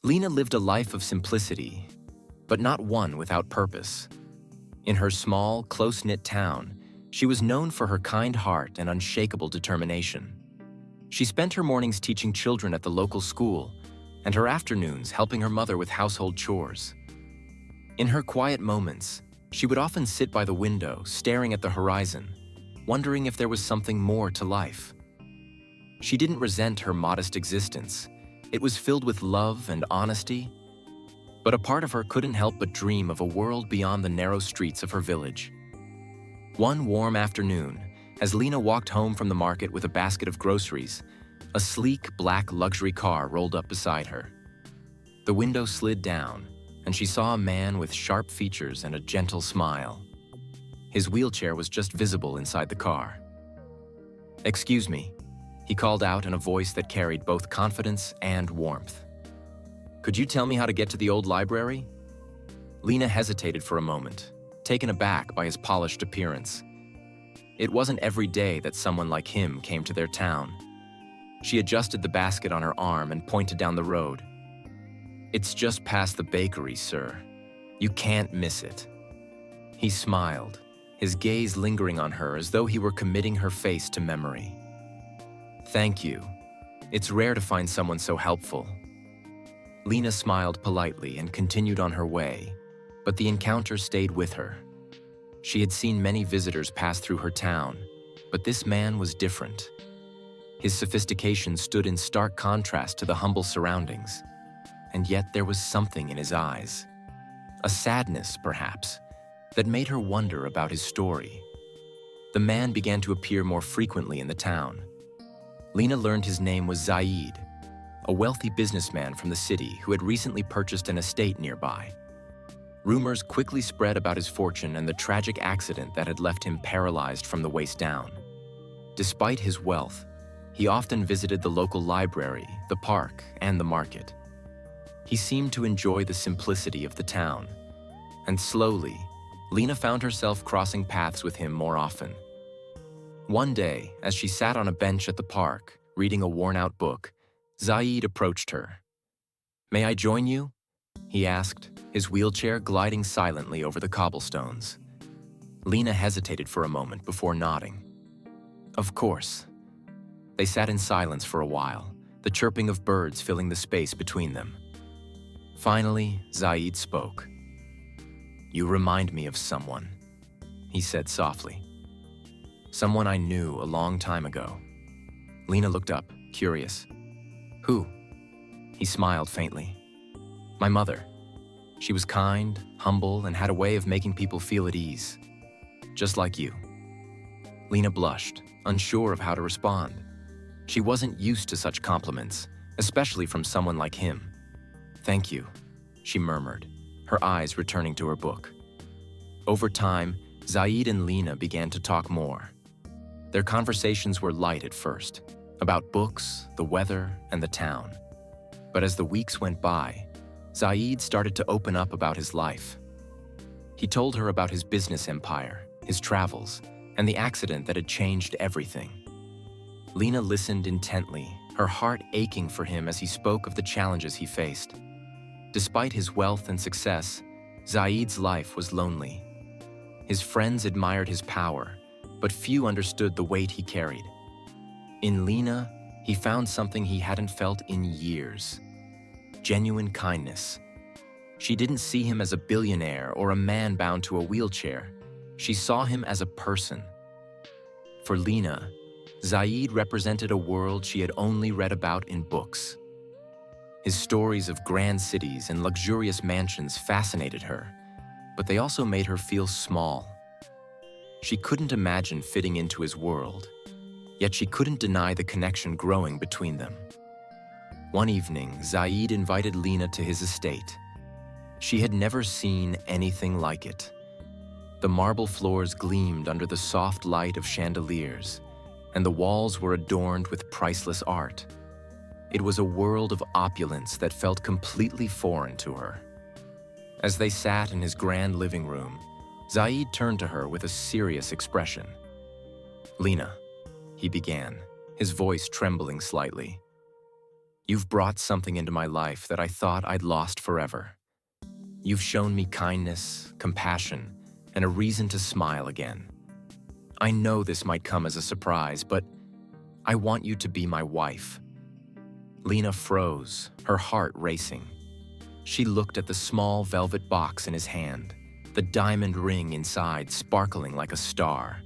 Lena lived a life of simplicity, but not one without purpose. In her small, close-knit town, she was known for her kind heart and unshakable determination. She spent her mornings teaching children at the local school and her afternoons helping her mother with household chores. In her quiet moments, she would often sit by the window, staring at the horizon, wondering if there was something more to life. She didn't resent her modest existence. It was filled with love and honesty, but a part of her couldn't help but dream of a world beyond the narrow streets of her village. One warm afternoon, as Lena walked home from the market with a basket of groceries, a sleek, black luxury car rolled up beside her. The window slid down, and she saw a man with sharp features and a gentle smile. His wheelchair was just visible inside the car. "Excuse me," he called out in a voice that carried both confidence and warmth. "Could you tell me how to get to the old library?" Lena hesitated for a moment, taken aback by his polished appearance. It wasn't every day that someone like him came to their town. She adjusted the basket on her arm and pointed down the road. "It's just past the bakery, sir. You can't miss it." He smiled, his gaze lingering on her as though he were committing her face to memory. "Thank you. It's rare to find someone so helpful." Lena smiled politely and continued on her way, but the encounter stayed with her. She had seen many visitors pass through her town, but this man was different. His sophistication stood in stark contrast to the humble surroundings, and yet there was something in his eyes, a sadness, perhaps, that made her wonder about his story. The man began to appear more frequently in the town. Lena learned his name was Zaid, a wealthy businessman from the city who had recently purchased an estate nearby. Rumors quickly spread about his fortune and the tragic accident that had left him paralyzed from the waist down. Despite his wealth, he often visited the local library, the park, and the market. He seemed to enjoy the simplicity of the town, and slowly, Lena found herself crossing paths with him more often. One day, as she sat on a bench at the park, reading a worn-out book, Zaid approached her. "May I join you?" he asked, his wheelchair gliding silently over the cobblestones. Lena hesitated for a moment before nodding. "Of course." They sat in silence for a while, the chirping of birds filling the space between them. Finally, Zaid spoke. "You remind me of someone," he said softly. "Someone I knew a long time ago." Lena looked up, curious. "Who?" He smiled faintly. "My mother. She was kind, humble, and had a way of making people feel at ease. Just like you." Lena blushed, unsure of how to respond. She wasn't used to such compliments, especially from someone like him. "Thank you," she murmured, her eyes returning to her book. Over time, Zaid and Lena began to talk more. Their conversations were light at first, about books, the weather, and the town. But as the weeks went by, Zaid started to open up about his life. He told her about his business empire, his travels, and the accident that had changed everything. Lena listened intently, her heart aching for him as he spoke of the challenges he faced. Despite his wealth and success, Zaid's life was lonely. His friends admired his power, but few understood the weight he carried. In Lena, he found something he hadn't felt in years: genuine kindness. She didn't see him as a billionaire or a man bound to a wheelchair. She saw him as a person. For Lena, Zaid represented a world she had only read about in books. His stories of grand cities and luxurious mansions fascinated her, but they also made her feel small. She couldn't imagine fitting into his world, yet she couldn't deny the connection growing between them. One evening, Zaid invited Lena to his estate. She had never seen anything like it. The marble floors gleamed under the soft light of chandeliers, and the walls were adorned with priceless art. It was a world of opulence that felt completely foreign to her. As they sat in his grand living room, Zaid turned to her with a serious expression. "Lena," he began, his voice trembling slightly, You've brought something into my life that I thought I'd lost forever. You've shown me kindness, compassion, and a reason to smile again. I know this might come as a surprise, but I want you to be my wife." Lena froze, her heart racing. She looked at the small velvet box in his hand, the diamond ring inside sparkling like a star.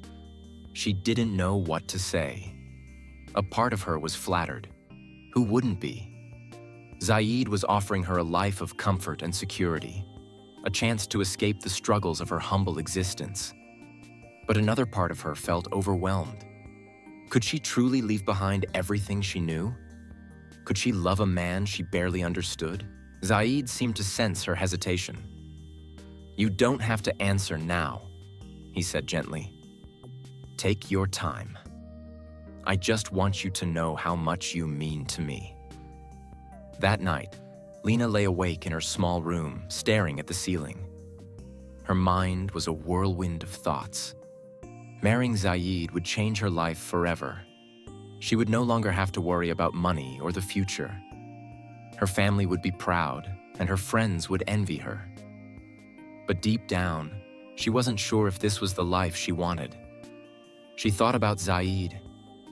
She didn't know what to say. A part of her was flattered. Who wouldn't be? Zaid was offering her a life of comfort and security, a chance to escape the struggles of her humble existence. But another part of her felt overwhelmed. Could she truly leave behind everything she knew? Could she love a man she barely understood? Zaid seemed to sense her hesitation. "You don't have to answer now," he said gently. "Take your time. I just want you to know how much you mean to me." That night, Lena lay awake in her small room, staring at the ceiling. Her mind was a whirlwind of thoughts. Marrying Zaid would change her life forever. She would no longer have to worry about money or the future. Her family would be proud, and her friends would envy her. But deep down, she wasn't sure if this was the life she wanted. She thought about Zaid,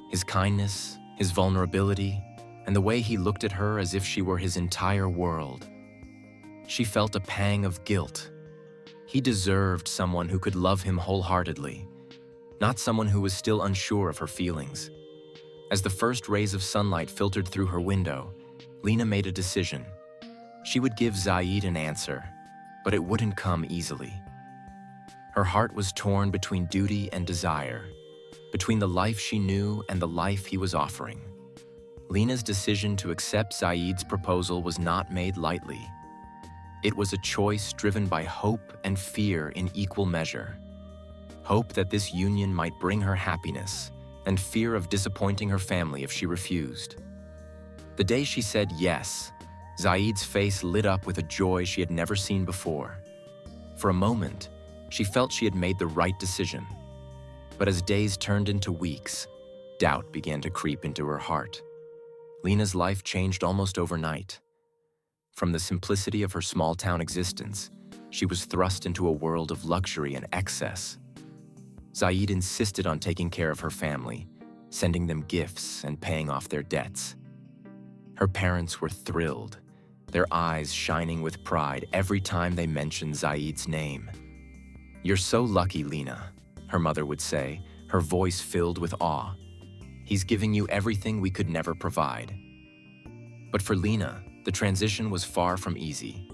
his kindness, his vulnerability, and the way he looked at her as if she were his entire world. She felt a pang of guilt. He deserved someone who could love him wholeheartedly, not someone who was still unsure of her feelings. As the first rays of sunlight filtered through her window, Lena made a decision. She would give Zaid an answer, but it wouldn't come easily. Her heart was torn between duty and desire, between the life she knew and the life he was offering. Lena's decision to accept Zaid's proposal was not made lightly. It was a choice driven by hope and fear in equal measure. Hope that this union might bring her happiness, and fear of disappointing her family if she refused. The day she said yes, Zaid's face lit up with a joy she had never seen before. For a moment, she felt she had made the right decision. But as days turned into weeks, doubt began to creep into her heart. Lena's life changed almost overnight. From the simplicity of her small-town existence, she was thrust into a world of luxury and excess. Zaid insisted on taking care of her family, sending them gifts and paying off their debts. Her parents were thrilled, their eyes shining with pride every time they mentioned Zaid's name. "You're so lucky, Lena," her mother would say, her voice filled with awe. "He's giving you everything we could never provide." But for Lena, the transition was far from easy.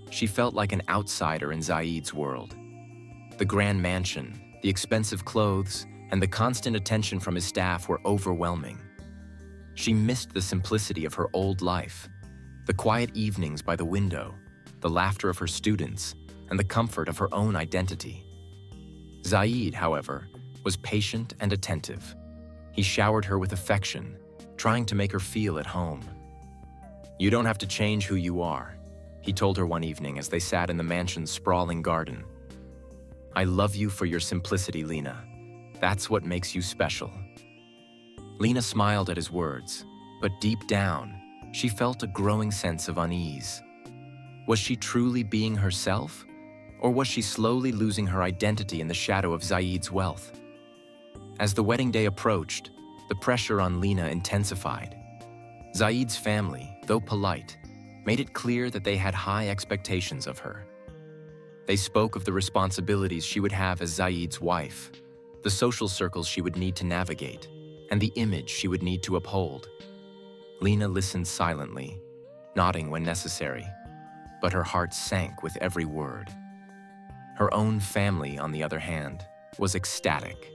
She felt like an outsider in Zaid's world. The grand mansion, the expensive clothes, and the constant attention from his staff were overwhelming. She missed the simplicity of her old life, the quiet evenings by the window, the laughter of her students, and the comfort of her own identity. Zaid, however, was patient and attentive. He showered her with affection, trying to make her feel at home. "You don't have to change who you are," he told her one evening as they sat in the mansion's sprawling garden. "I love you for your simplicity, Lena. That's what makes you special." Lena smiled at his words, but deep down, she felt a growing sense of unease. Was she truly being herself, or was she slowly losing her identity in the shadow of Zaid's wealth? As the wedding day approached, the pressure on Lena intensified. Zaid's family, though polite, made it clear that they had high expectations of her. They spoke of the responsibilities she would have as Zaid's wife, the social circles she would need to navigate, and the image she would need to uphold. Lena listened silently, nodding when necessary, but her heart sank with every word. Her own family, on the other hand, was ecstatic.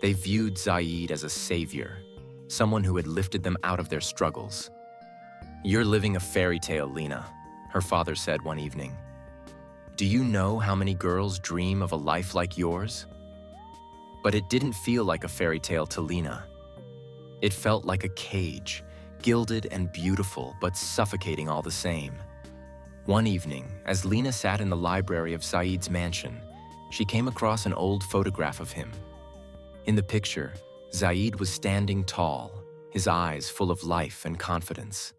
They viewed Zaid as a savior, someone who had lifted them out of their struggles. "You're living a fairy tale, Lena," her father said one evening. "Do you know how many girls dream of a life like yours?" But it didn't feel like a fairy tale to Lena. It felt like a cage, gilded and beautiful, but suffocating all the same. One evening, as Lena sat in the library of Zaid's mansion, she came across an old photograph of him. In the picture, Zaid was standing tall, his eyes full of life and confidence.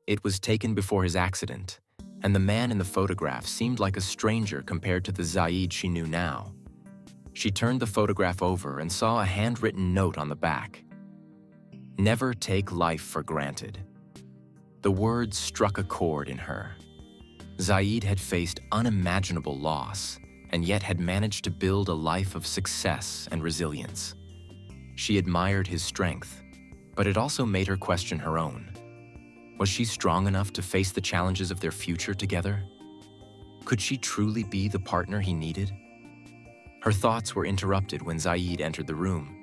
It was taken before his accident, and the man in the photograph seemed like a stranger compared to the Zaid she knew now. She turned the photograph over and saw a handwritten note on the back. "Never take life for granted." The words struck a chord in her. Zaid had faced unimaginable loss, and yet had managed to build a life of success and resilience. She admired his strength, but it also made her question her own. Was she strong enough to face the challenges of their future together? Could she truly be the partner he needed? Her thoughts were interrupted when Zaid entered the room.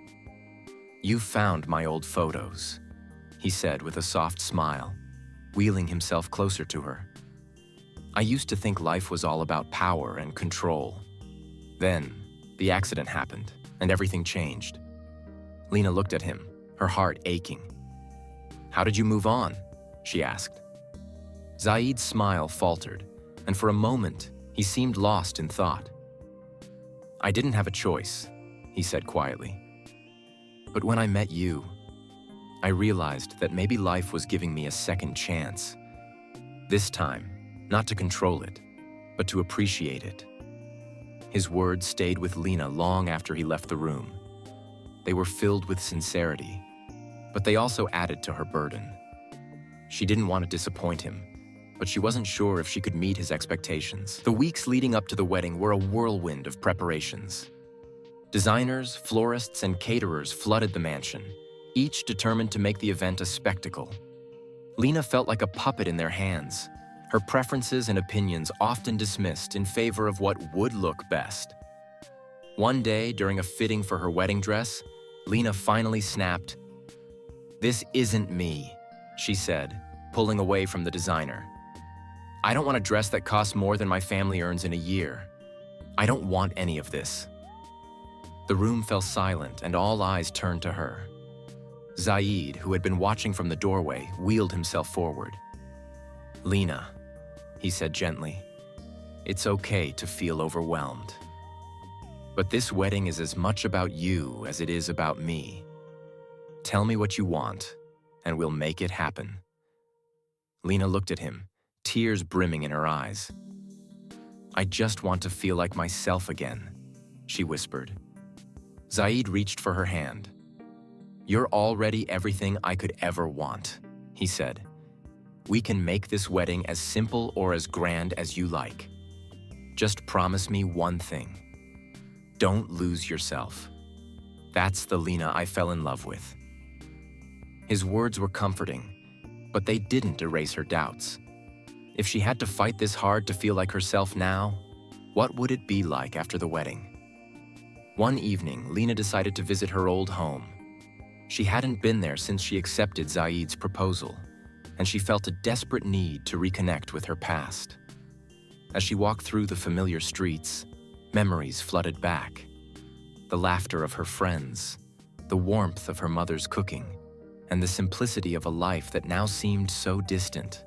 "You've found my old photos," he said with a soft smile, wheeling himself closer to her. "I used to think life was all about power and control. Then, the accident happened, and everything changed." Lena looked at him, her heart aching. "How did you move on?" she asked. Zaid's smile faltered, and for a moment, he seemed lost in thought. "I didn't have a choice," he said quietly. "But when I met you, I realized that maybe life was giving me a second chance. This time, not to control it, but to appreciate it." His words stayed with Lena long after he left the room. They were filled with sincerity, but they also added to her burden. She didn't want to disappoint him, but she wasn't sure if she could meet his expectations. The weeks leading up to the wedding were a whirlwind of preparations. Designers, florists, and caterers flooded the mansion, each determined to make the event a spectacle. Lena felt like a puppet in their hands, her preferences and opinions often dismissed in favor of what would look best. One day, during a fitting for her wedding dress, Lena finally snapped. "This isn't me," she said, pulling away from the designer. "I don't want a dress that costs more than my family earns in a year. I don't want any of this." The room fell silent and all eyes turned to her. Zaid, who had been watching from the doorway, wheeled himself forward. "Lena," he said gently, "it's okay to feel overwhelmed. But this wedding is as much about you as it is about me. Tell me what you want, and we'll make it happen." Lena looked at him, tears brimming in her eyes. "I just want to feel like myself again," she whispered. Zaid reached for her hand. "You're already everything I could ever want," he said. "We can make this wedding as simple or as grand as you like. Just promise me one thing. Don't lose yourself. That's the Lena I fell in love with." His words were comforting, but they didn't erase her doubts. If she had to fight this hard to feel like herself now, what would it be like after the wedding? One evening, Lena decided to visit her old home. She hadn't been there since she accepted Zaid's proposal, and she felt a desperate need to reconnect with her past. As she walked through the familiar streets, memories flooded back. The laughter of her friends, the warmth of her mother's cooking, and the simplicity of a life that now seemed so distant.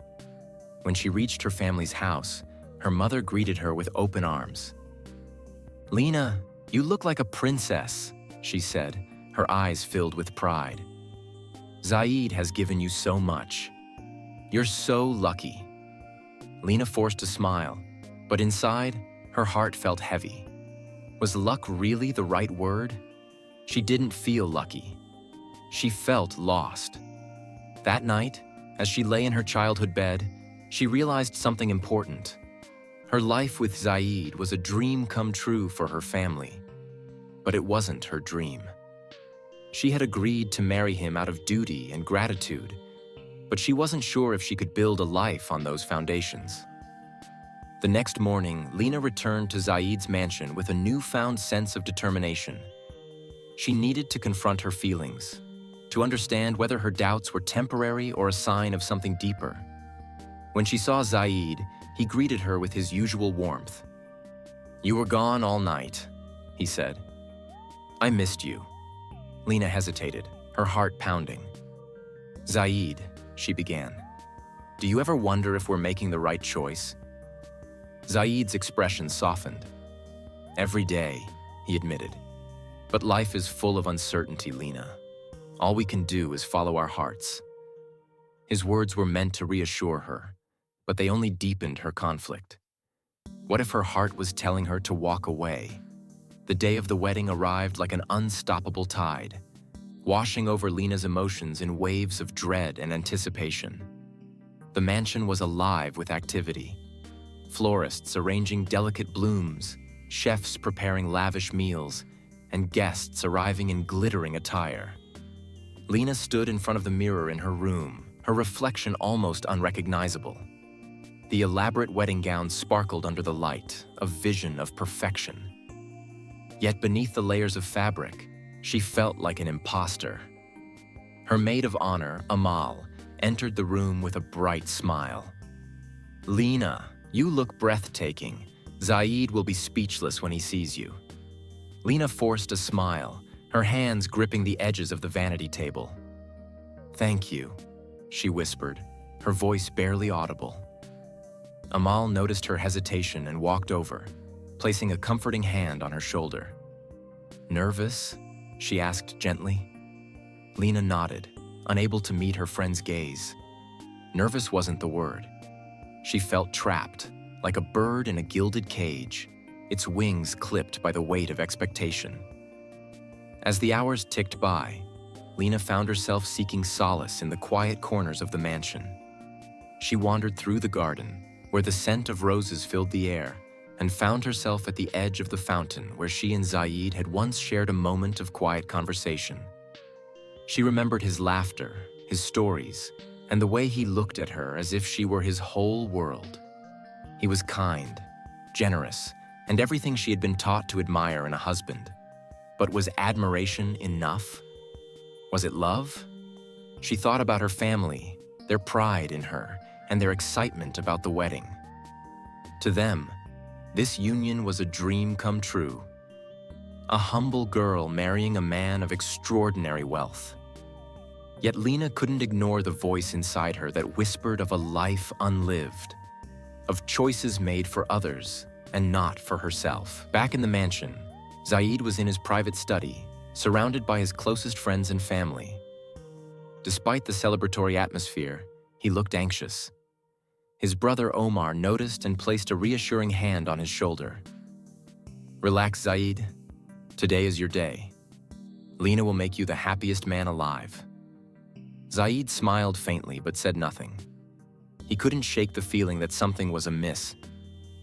When she reached her family's house, her mother greeted her with open arms. "Lena, you look like a princess," she said, her eyes filled with pride. "Zaid has given you so much. You're so lucky." Lena forced a smile, but inside, her heart felt heavy. Was luck really the right word? She didn't feel lucky. She felt lost. That night, as she lay in her childhood bed, she realized something important. Her life with Zaid was a dream come true for her family, but it wasn't her dream. She had agreed to marry him out of duty and gratitude, but she wasn't sure if she could build a life on those foundations. The next morning, Lena returned to Zaid's mansion with a newfound sense of determination. She needed to confront her feelings, to understand whether her doubts were temporary or a sign of something deeper. When she saw Zaid, he greeted her with his usual warmth. "You were gone all night," he said. "I missed you." Lena hesitated, her heart pounding. "Zaid," she began, "do you ever wonder if we're making the right choice?" Zaid's expression softened. "Every day," he admitted. "But life is full of uncertainty, Lena. All we can do is follow our hearts." His words were meant to reassure her, but they only deepened her conflict. What if her heart was telling her to walk away? The day of the wedding arrived like an unstoppable tide, washing over Lena's emotions in waves of dread and anticipation. The mansion was alive with activity. Florists arranging delicate blooms, chefs preparing lavish meals, and guests arriving in glittering attire. Lena stood in front of the mirror in her room, her reflection almost unrecognizable. The elaborate wedding gown sparkled under the light, a vision of perfection. Yet beneath the layers of fabric, she felt like an imposter. Her maid of honor, Amal, entered the room with a bright smile. "Lena, you look breathtaking. Zaid will be speechless when he sees you." Lena forced a smile, her hands gripping the edges of the vanity table. "Thank you," she whispered, her voice barely audible. Amal noticed her hesitation and walked over, placing a comforting hand on her shoulder. "Nervous?" she asked gently. Lena nodded, unable to meet her friend's gaze. Nervous wasn't the word. She felt trapped, like a bird in a gilded cage, its wings clipped by the weight of expectation. As the hours ticked by, Lena found herself seeking solace in the quiet corners of the mansion. She wandered through the garden, where the scent of roses filled the air, and found herself at the edge of the fountain where she and Zaid had once shared a moment of quiet conversation. She remembered his laughter, his stories, and the way he looked at her as if she were his whole world. He was kind, generous, and everything she had been taught to admire in a husband. But was admiration enough? Was it love? She thought about her family, their pride in her, and their excitement about the wedding. To them, this union was a dream come true. A humble girl marrying a man of extraordinary wealth. Yet Lena couldn't ignore the voice inside her that whispered of a life unlived, of choices made for others and not for herself. Back in the mansion, Zaid was in his private study, surrounded by his closest friends and family. Despite the celebratory atmosphere, he looked anxious. His brother Omar noticed and placed a reassuring hand on his shoulder. "Relax, Zaid. Today is your day. Lena will make you the happiest man alive." Zaid smiled faintly but said nothing. He couldn't shake the feeling that something was amiss.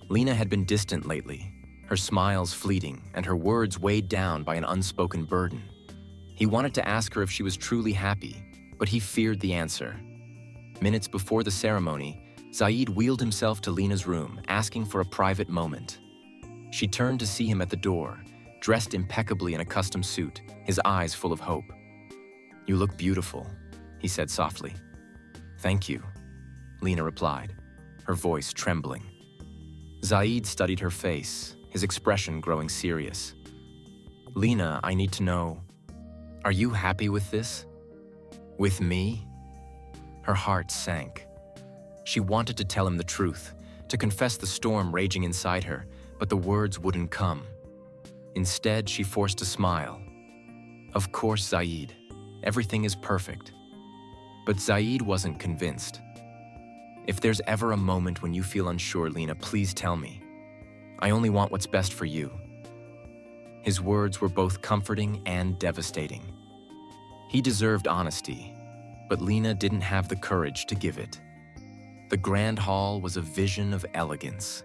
Lena had been distant lately, her smiles fleeting and her words weighed down by an unspoken burden. He wanted to ask her if she was truly happy, but he feared the answer. Minutes before the ceremony, Zaid wheeled himself to Lena's room, asking for a private moment. She turned to see him at the door, dressed impeccably in a custom suit, his eyes full of hope. "You look beautiful," he said softly. "Thank you," Lena replied, her voice trembling. Zaid studied her face, his expression growing serious. "Lena, I need to know, are you happy with this? With me?" Her heart sank. She wanted to tell him the truth, to confess the storm raging inside her, but the words wouldn't come. Instead, she forced a smile. "Of course, Zaid. Everything is perfect." But Zaid wasn't convinced. "If there's ever a moment when you feel unsure, Lena, please tell me. I only want what's best for you." His words were both comforting and devastating. He deserved honesty, but Lena didn't have the courage to give it. The grand hall was a vision of elegance.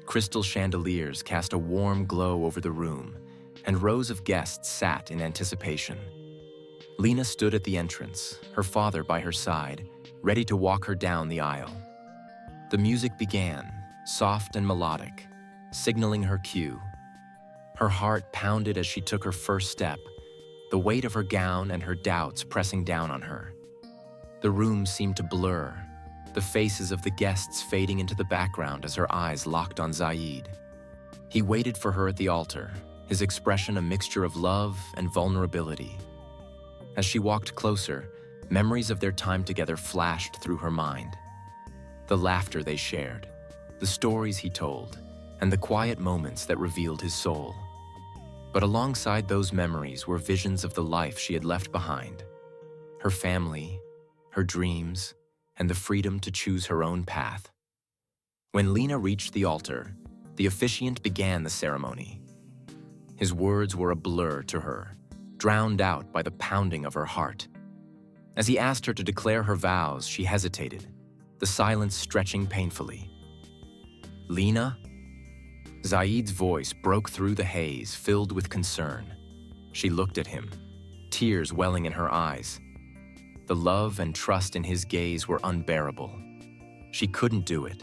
Crystal chandeliers cast a warm glow over the room, and rows of guests sat in anticipation. Lena stood at the entrance, her father by her side, ready to walk her down the aisle. The music began, soft and melodic, signaling her cue. Her heart pounded as she took her first step, the weight of her gown and her doubts pressing down on her. The room seemed to blur, the faces of the guests fading into the background as her eyes locked on Zaid. He waited for her at the altar, his expression a mixture of love and vulnerability. As she walked closer, memories of their time together flashed through her mind. The laughter they shared, the stories he told, and the quiet moments that revealed his soul. But alongside those memories were visions of the life she had left behind, her family, her dreams, and the freedom to choose her own path. When Lena reached the altar, the officiant began the ceremony. His words were a blur to her, drowned out by the pounding of her heart. As he asked her to declare her vows, she hesitated, the silence stretching painfully. "Lena?" Zaid's voice broke through the haze, filled with concern. She looked at him, tears welling in her eyes. The love and trust in his gaze were unbearable. She couldn't do it.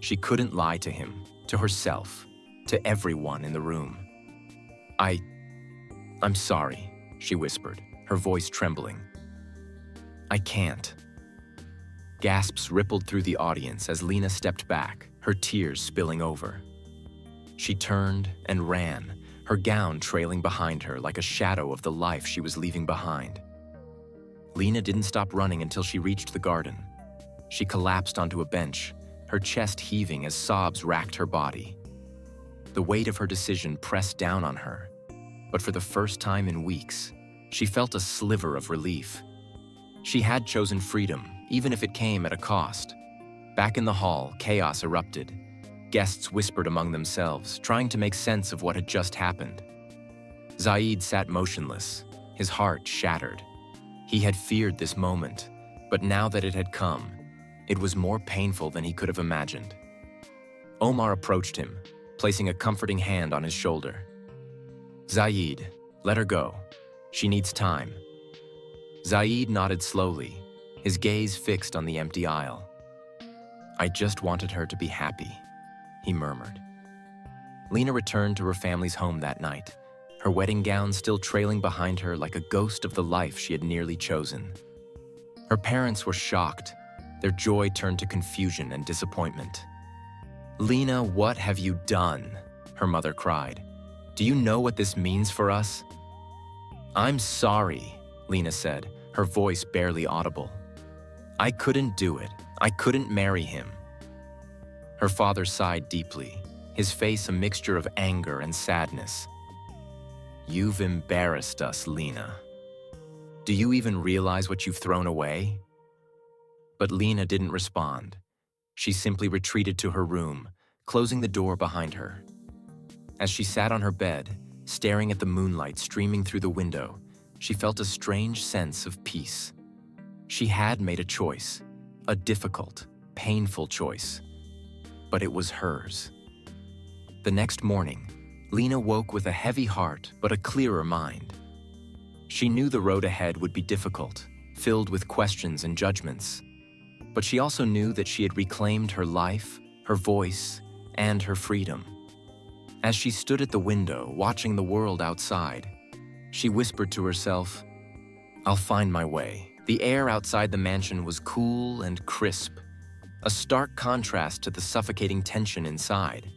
She couldn't lie to him, to herself, to everyone in the room. I'm sorry," she whispered, her voice trembling. "I can't." Gasps rippled through the audience as Lena stepped back, her tears spilling over. She turned and ran, her gown trailing behind her like a shadow of the life she was leaving behind. Lena didn't stop running until she reached the garden. She collapsed onto a bench, her chest heaving as sobs racked her body. The weight of her decision pressed down on her, but for the first time in weeks, she felt a sliver of relief. She had chosen freedom, even if it came at a cost. Back in the hall, chaos erupted. Guests whispered among themselves, trying to make sense of what had just happened. Zaid sat motionless, his heart shattered. He had feared this moment, but now that it had come, it was more painful than he could have imagined. Omar approached him, placing a comforting hand on his shoulder. "Zaid, let her go. She needs time." Zaid nodded slowly, his gaze fixed on the empty aisle. "I just wanted her to be happy," he murmured. Lena returned to her family's home that night, her wedding gown still trailing behind her like a ghost of the life she had nearly chosen. Her parents were shocked, their joy turned to confusion and disappointment. "Lena, what have you done?" her mother cried. "Do you know what this means for us?" "I'm sorry," Lena said, her voice barely audible. "I couldn't do it. I couldn't marry him." Her father sighed deeply, his face a mixture of anger and sadness. "You've embarrassed us, Lena. Do you even realize what you've thrown away?" But Lena didn't respond. She simply retreated to her room, closing the door behind her. As she sat on her bed, staring at the moonlight streaming through the window, she felt a strange sense of peace. She had made a choice, a difficult, painful choice, but it was hers. The next morning, Lena woke with a heavy heart but a clearer mind. She knew the road ahead would be difficult, filled with questions and judgments. But she also knew that she had reclaimed her life, her voice, and her freedom. As she stood at the window, watching the world outside, she whispered to herself, "I'll find my way." The air outside the mansion was cool and crisp, a stark contrast to the suffocating tension inside.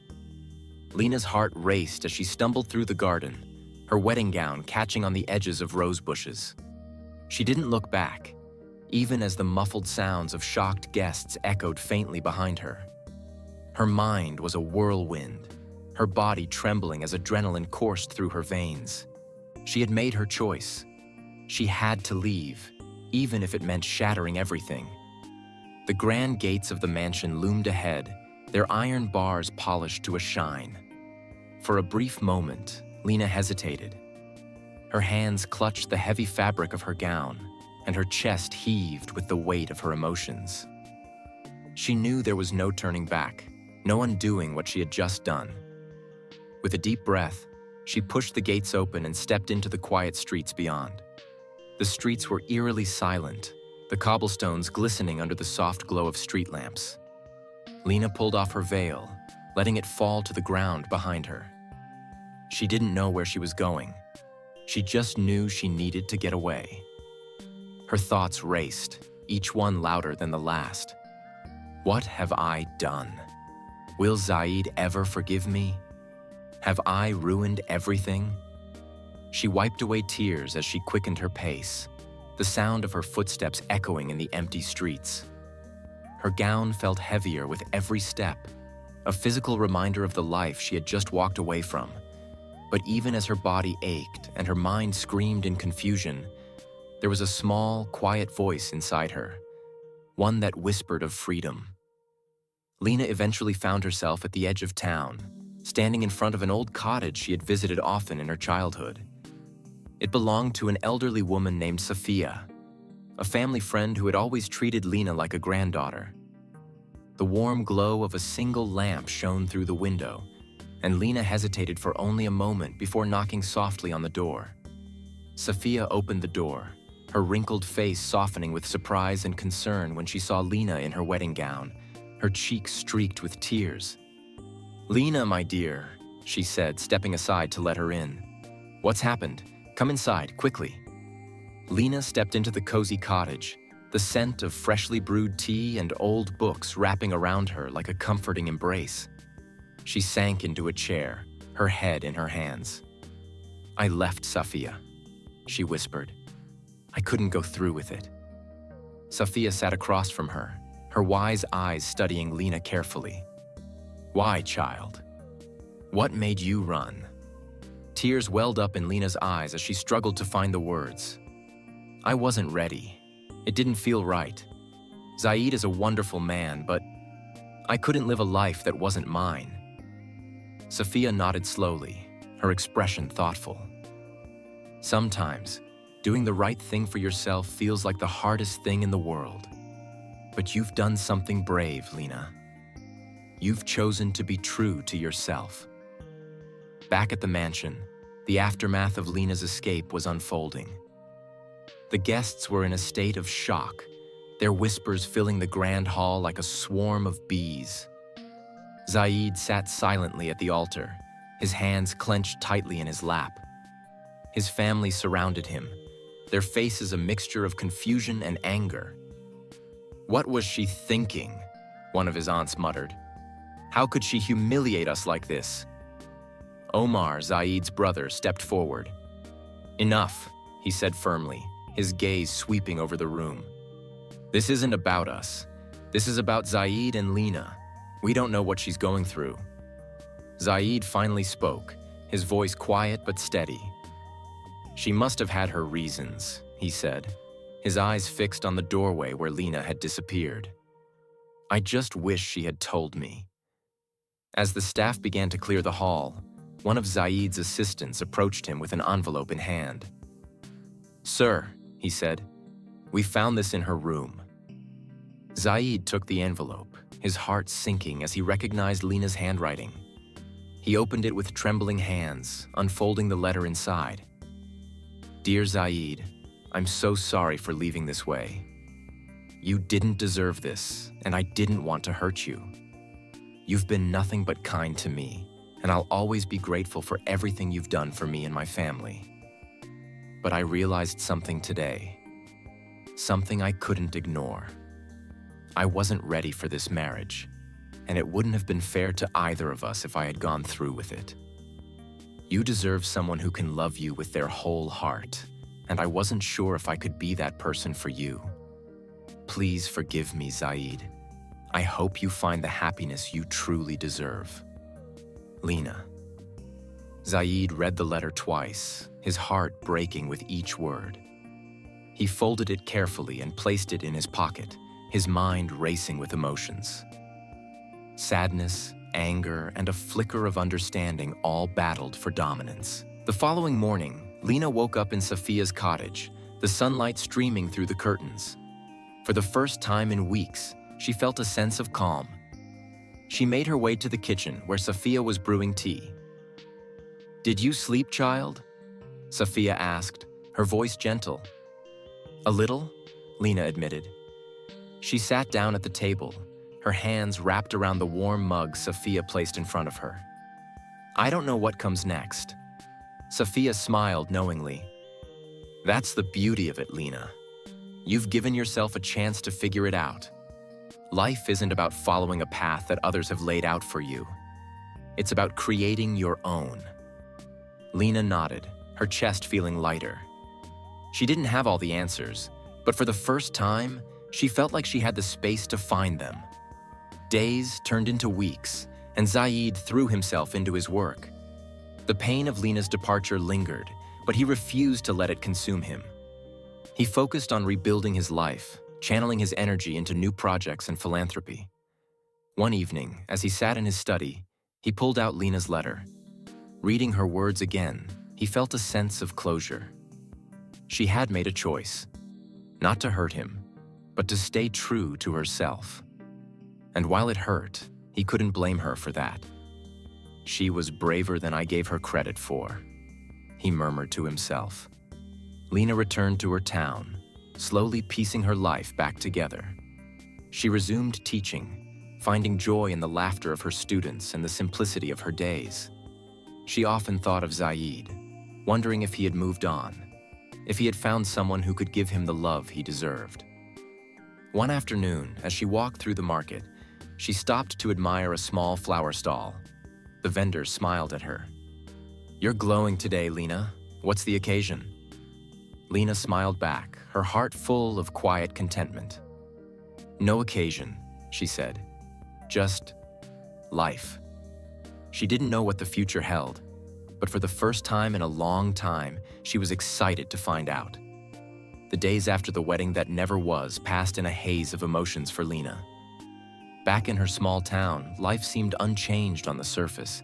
Lena's heart raced as she stumbled through the garden, her wedding gown catching on the edges of rose bushes. She didn't look back, even as the muffled sounds of shocked guests echoed faintly behind her. Her mind was a whirlwind, her body trembling as adrenaline coursed through her veins. She had made her choice. She had to leave, even if it meant shattering everything. The grand gates of the mansion loomed ahead, their iron bars polished to a shine. For a brief moment, Lena hesitated. Her hands clutched the heavy fabric of her gown, and her chest heaved with the weight of her emotions. She knew there was no turning back, no undoing what she had just done. With a deep breath, she pushed the gates open and stepped into the quiet streets beyond. The streets were eerily silent, the cobblestones glistening under the soft glow of street lamps. Lena pulled off her veil, letting it fall to the ground behind her. She didn't know where she was going. She just knew she needed to get away. Her thoughts raced, each one louder than the last. What have I done? Will Zaid ever forgive me? Have I ruined everything? She wiped away tears as she quickened her pace, the sound of her footsteps echoing in the empty streets. Her gown felt heavier with every step, a physical reminder of the life she had just walked away from. But even as her body ached and her mind screamed in confusion, There was a small, quiet voice inside her, one that whispered of freedom. Lena eventually found herself at the edge of town, standing in front of an old cottage she had visited often in her childhood. It belonged to an elderly woman named Sophia, a family friend who had always treated Lena like a granddaughter. The warm glow of a single lamp shone through the window, and Lena hesitated for only a moment before knocking softly on the door. Sophia opened the door, her wrinkled face softening with surprise and concern when she saw Lena in her wedding gown, her cheeks streaked with tears. "Lena, my dear," she said, stepping aside to let her in. "What's happened? Come inside, quickly." Lena stepped into the cozy cottage, the scent of freshly brewed tea and old books wrapping around her like a comforting embrace. She sank into a chair, her head in her hands. "I left Sophia," she whispered. "I couldn't go through with it." Sophia sat across from her, her wise eyes studying Lena carefully. "Why, child? What made you run?" Tears welled up in Lena's eyes as she struggled to find the words. "I wasn't ready. It didn't feel right. Zaid is a wonderful man, but I couldn't live a life that wasn't mine." Sophia nodded slowly, her expression thoughtful. "Sometimes, doing the right thing for yourself feels like the hardest thing in the world. But you've done something brave, Lena. You've chosen to be true to yourself." Back at the mansion, the aftermath of Lena's escape was unfolding. The guests were in a state of shock, their whispers filling the grand hall like a swarm of bees. Zaid sat silently at the altar, his hands clenched tightly in his lap. His family surrounded him, their faces a mixture of confusion and anger. "What was she thinking?" one of his aunts muttered. "How could she humiliate us like this?" Omar, Zaid's brother, stepped forward. "Enough," he said firmly, his gaze sweeping over the room. "This isn't about us. This is about Zaid and Lena. We don't know what she's going through." Zaid finally spoke, his voice quiet but steady. "She must have had her reasons," he said, his eyes fixed on the doorway where Lena had disappeared. "I just wish she had told me." As the staff began to clear the hall, one of Zaid's assistants approached him with an envelope in hand. "Sir," he said, "we found this in her room." Zaid took the envelope, his heart sinking as he recognized Lena's handwriting. He opened it with trembling hands, unfolding the letter inside. "Dear Zaid, I'm so sorry for leaving this way. You didn't deserve this, and I didn't want to hurt you. You've been nothing but kind to me, and I'll always be grateful for everything you've done for me and my family. But I realized something today, something I couldn't ignore. I wasn't ready for this marriage, and it wouldn't have been fair to either of us if I had gone through with it. You deserve someone who can love you with their whole heart, and I wasn't sure if I could be that person for you. Please forgive me, Zaid. I hope you find the happiness you truly deserve. Lena." Zaid read the letter twice, his heart breaking with each word. He folded it carefully and placed it in his pocket, his mind racing with emotions. Sadness, anger, and a flicker of understanding all battled for dominance. The following morning, Lena woke up in Sophia's cottage, the sunlight streaming through the curtains. For the first time in weeks, she felt a sense of calm. She made her way to the kitchen where Sophia was brewing tea. "Did you sleep, child?" Sophia asked, her voice gentle. "A little," Lena admitted. She sat down at the table, her hands wrapped around the warm mug Sophia placed in front of her. "I don't know what comes next." Sophia smiled knowingly. "That's the beauty of it, Lena. You've given yourself a chance to figure it out. Life isn't about following a path that others have laid out for you. It's about creating your own." Lena nodded, her chest feeling lighter. She didn't have all the answers, but for the first time, she felt like she had the space to find them. Days turned into weeks, and Zaid threw himself into his work. The pain of Lena's departure lingered, but he refused to let it consume him. He focused on rebuilding his life, channeling his energy into new projects and philanthropy. One evening, as he sat in his study, he pulled out Lena's letter. Reading her words again, he felt a sense of closure. She had made a choice, not to hurt him, but to stay true to herself. And while it hurt, he couldn't blame her for that. She was braver than I gave her credit for, he murmured to himself. Lena returned to her town, slowly piecing her life back together. She resumed teaching, finding joy in the laughter of her students and the simplicity of her days. She often thought of Zaid, wondering if he had moved on, if he had found someone who could give him the love he deserved. One afternoon, as she walked through the market, she stopped to admire a small flower stall. The vendor smiled at her. "You're glowing today, Lena. What's the occasion?" Lena smiled back, her heart full of quiet contentment. "No occasion," she said. "Just life." She didn't know what the future held, but for the first time in a long time, she was excited to find out. The days after the wedding that never was passed in a haze of emotions for Lena. Back in her small town, life seemed unchanged on the surface,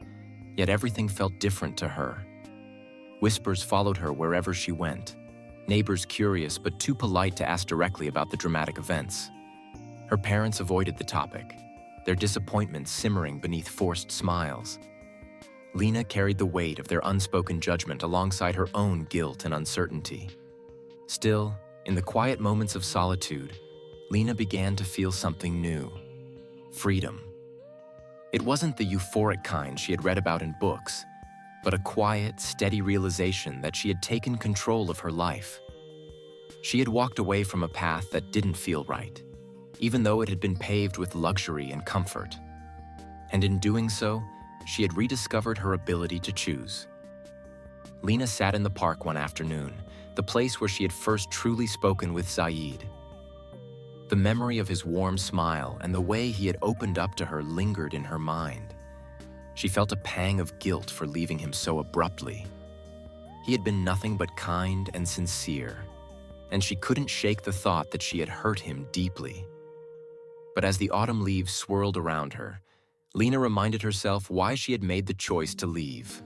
yet everything felt different to her. Whispers followed her wherever she went, neighbors curious but too polite to ask directly about the dramatic events. Her parents avoided the topic, their disappointment simmering beneath forced smiles. Lena carried the weight of their unspoken judgment alongside her own guilt and uncertainty. Still, in the quiet moments of solitude, Lena began to feel something new: freedom. It wasn't the euphoric kind she had read about in books, but a quiet, steady realization that she had taken control of her life. She had walked away from a path that didn't feel right, even though it had been paved with luxury and comfort. And in doing so, she had rediscovered her ability to choose. Lena sat in the park one afternoon, the place where she had first truly spoken with Zaid. The memory of his warm smile and the way he had opened up to her lingered in her mind. She felt a pang of guilt for leaving him so abruptly. He had been nothing but kind and sincere, and she couldn't shake the thought that she had hurt him deeply. But as the autumn leaves swirled around her, Lena reminded herself why she had made the choice to leave.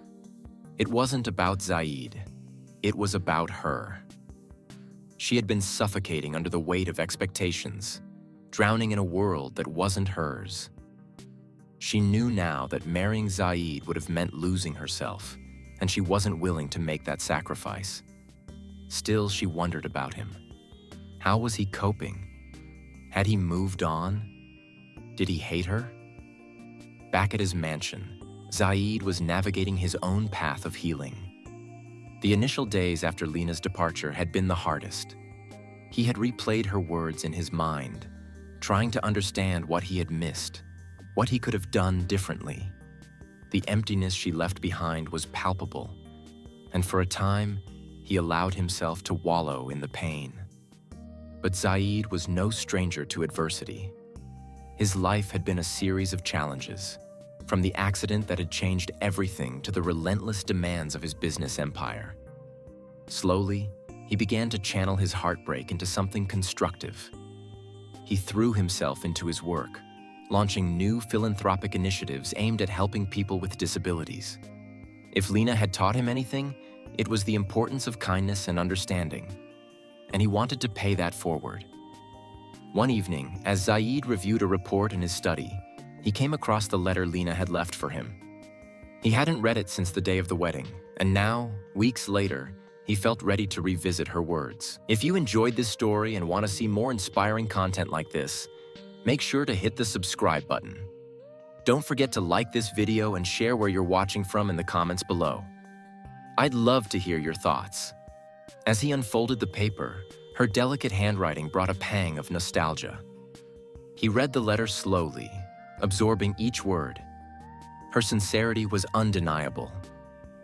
It wasn't about Zaid. It was about her. She had been suffocating under the weight of expectations, drowning in a world that wasn't hers. She knew now that marrying Zaid would have meant losing herself, and she wasn't willing to make that sacrifice. Still, she wondered about him. How was he coping? Had he moved on? Did he hate her? Back at his mansion, Zaid was navigating his own path of healing. The initial days after Lena's departure had been the hardest. He had replayed her words in his mind, trying to understand what he had missed, what he could have done differently. The emptiness she left behind was palpable, and for a time, he allowed himself to wallow in the pain. But Zaid was no stranger to adversity. His life had been a series of challenges, from the accident that had changed everything to the relentless demands of his business empire. Slowly, he began to channel his heartbreak into something constructive. He threw himself into his work, launching new philanthropic initiatives aimed at helping people with disabilities. If Lena had taught him anything, it was the importance of kindness and understanding, and he wanted to pay that forward. One evening, as Zaid reviewed a report in his study, he came across the letter Lena had left for him. He hadn't read it since the day of the wedding, and now, weeks later, he felt ready to revisit her words. If you enjoyed this story and want to see more inspiring content like this, make sure to hit the subscribe button. Don't forget to like this video and share where you're watching from in the comments below. I'd love to hear your thoughts. As he unfolded the paper, her delicate handwriting brought a pang of nostalgia. He read the letter slowly, absorbing each word. Her sincerity was undeniable,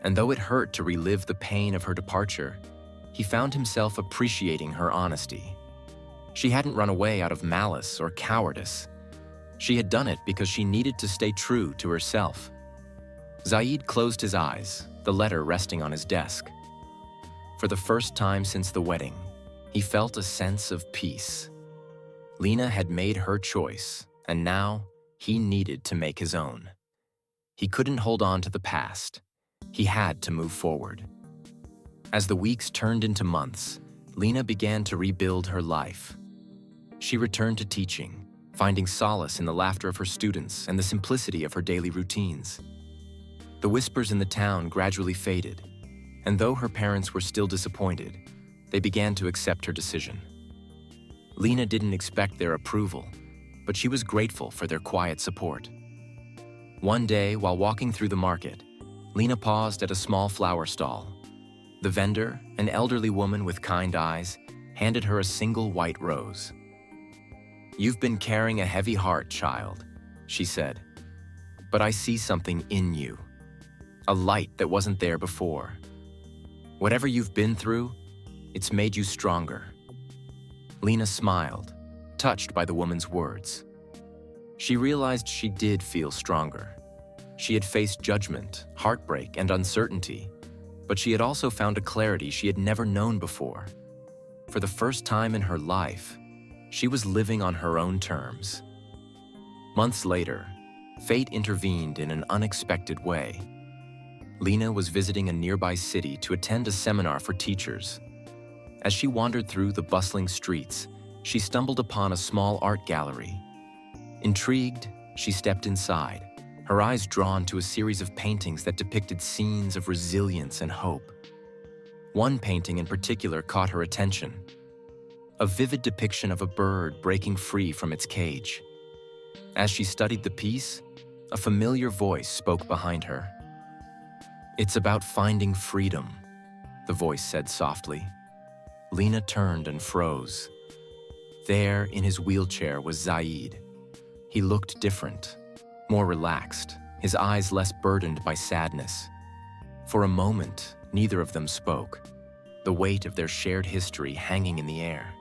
and though it hurt to relive the pain of her departure, he found himself appreciating her honesty. She hadn't run away out of malice or cowardice. She had done it because she needed to stay true to herself. Zaid closed his eyes, the letter resting on his desk. For the first time since the wedding, He felt a sense of peace. Lena had made her choice, and now he needed to make his own. He couldn't hold on to the past. He had to move forward. As the weeks turned into months, Lena began to rebuild her life. She returned to teaching, finding solace in the laughter of her students and the simplicity of her daily routines. The whispers in the town gradually faded, and though her parents were still disappointed, they began to accept her decision. Lena didn't expect their approval, but she was grateful for their quiet support. One day, while walking through the market, Lena paused at a small flower stall. The vendor, an elderly woman with kind eyes, handed her a single white rose. "You've been carrying a heavy heart, child," she said. "But I see something in you, a light that wasn't there before. Whatever you've been through, it's made you stronger." Lena smiled, touched by the woman's words. She realized she did feel stronger. She had faced judgment, heartbreak, and uncertainty, but she had also found a clarity she had never known before. For the first time in her life, she was living on her own terms. Months later, fate intervened in an unexpected way. Lena was visiting a nearby city to attend a seminar for teachers. As she wandered through the bustling streets, she stumbled upon a small art gallery. Intrigued, she stepped inside, her eyes drawn to a series of paintings that depicted scenes of resilience and hope. One painting in particular caught her attention, a vivid depiction of a bird breaking free from its cage. As she studied the piece, a familiar voice spoke behind her. "It's about finding freedom," the voice said softly. Lena turned and froze. There, in his wheelchair, was Zaid. He looked different, more relaxed, his eyes less burdened by sadness. For a moment, neither of them spoke, the weight of their shared history hanging in the air.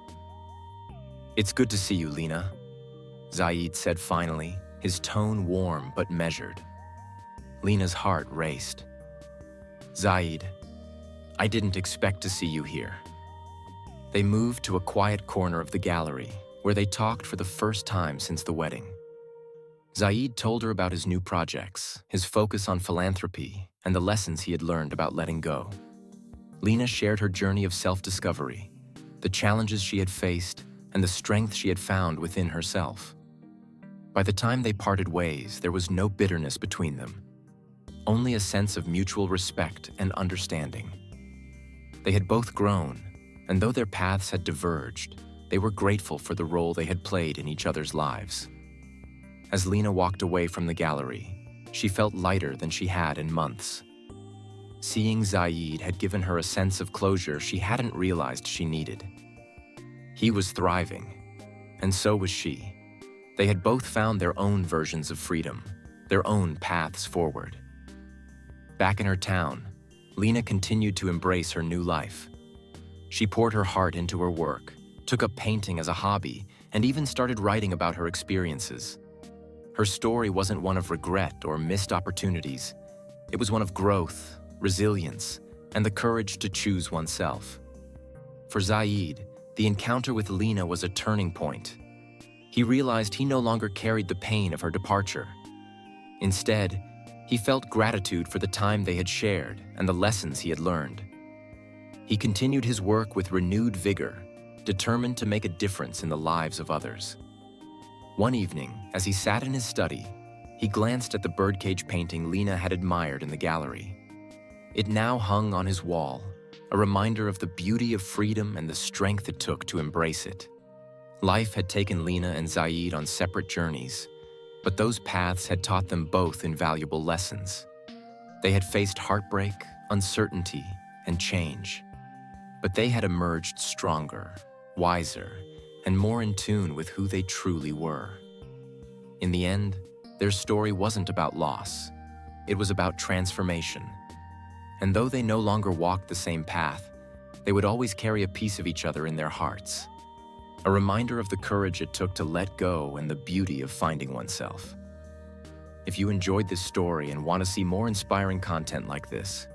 "It's good to see you, Lena," Zaid said finally, his tone warm but measured. Lena's heart raced. "Zaid, I didn't expect to see you here." They moved to a quiet corner of the gallery, where they talked for the first time since the wedding. Zaid told her about his new projects, his focus on philanthropy, and the lessons he had learned about letting go. Lena shared her journey of self-discovery, the challenges she had faced, and the strength she had found within herself. By the time they parted ways, there was no bitterness between them, only a sense of mutual respect and understanding. They had both grown, and though their paths had diverged, they were grateful for the role they had played in each other's lives. As Lena walked away from the gallery, she felt lighter than she had in months. Seeing Zaid had given her a sense of closure she hadn't realized she needed. He was thriving, and so was she. They had both found their own versions of freedom, their own paths forward. Back in her town, Lena continued to embrace her new life. She poured her heart into her work, took up painting as a hobby, and even started writing about her experiences. Her story wasn't one of regret or missed opportunities. It was one of growth, resilience, and the courage to choose oneself. For Zaid, the encounter with Lena was a turning point. He realized he no longer carried the pain of her departure. Instead, he felt gratitude for the time they had shared and the lessons he had learned. He continued his work with renewed vigor, determined to make a difference in the lives of others. One evening, as he sat in his study, he glanced at the birdcage painting Lena had admired in the gallery. It now hung on his wall, a reminder of the beauty of freedom and the strength it took to embrace it. Life had taken Lena and Zaid on separate journeys, but those paths had taught them both invaluable lessons. They had faced heartbreak, uncertainty, and change, but they had emerged stronger, wiser, and more in tune with who they truly were. In the end, their story wasn't about loss. It was about transformation. And though they no longer walked the same path, they would always carry a piece of each other in their hearts, a reminder of the courage it took to let go and the beauty of finding oneself. If you enjoyed this story and want to see more inspiring content like this,